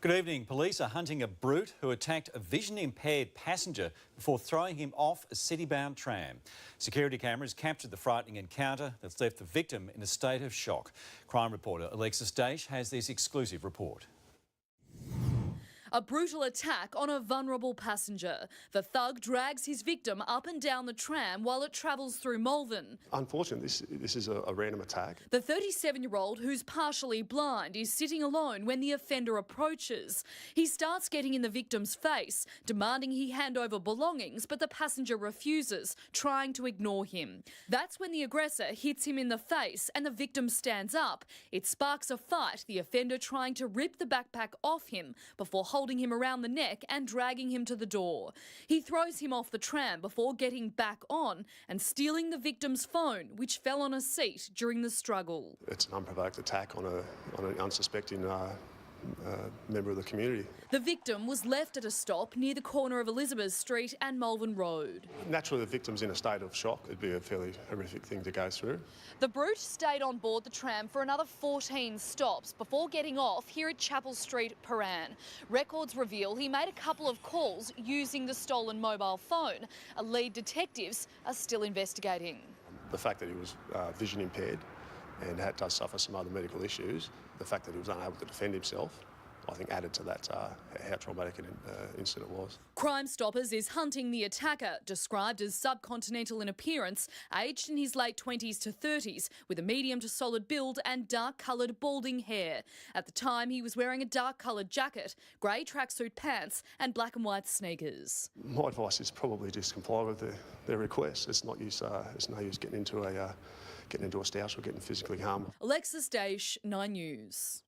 Good evening. Police are hunting a brute who attacked a vision-impaired passenger before throwing him off a city-bound tram. Security cameras captured the frightening encounter that's left the victim in a state of shock. Crime reporter Alexis Daish has this exclusive report. A brutal attack on a vulnerable passenger. The thug drags his victim up and down the tram while it travels through Malvern. Unfortunately, this is a random attack. The 37-year-old, who's partially blind, is sitting alone when the offender approaches. He starts getting in the victim's face, demanding he hand over belongings, but the passenger refuses, trying to ignore him. That's when the aggressor hits him in the face and the victim stands up. It sparks a fight, the offender trying to rip the backpack off him before holding him around the neck and dragging him to the door. He throws him off the tram before getting back on and stealing the victim's phone, which fell on a seat during the struggle. It's an unprovoked attack on an unsuspecting member of the community. The victim was left at a stop near the corner of Elizabeth Street and Malvern Road. Naturally, the victim's in a state of shock. It'd be a fairly horrific thing to go through. The brute stayed on board the tram for another 14 stops before getting off here at Chapel Street, Paran. Records reveal he made a couple of calls using the stolen mobile phone. A lead detectives are still investigating. The fact that he was vision impaired and does suffer some other medical issues, the fact that he was unable to defend himself, I think added to that how traumatic an incident was. Crime Stoppers is hunting the attacker, described as subcontinental in appearance, aged in his late 20s to 30s, with a medium to solid build and dark-coloured balding hair. At the time, he was wearing a dark-coloured jacket, grey tracksuit pants and black and white sneakers. My advice is probably just comply with their request. It's no use getting into a stoush or getting physically harmed. Alexis Daish, 9 News.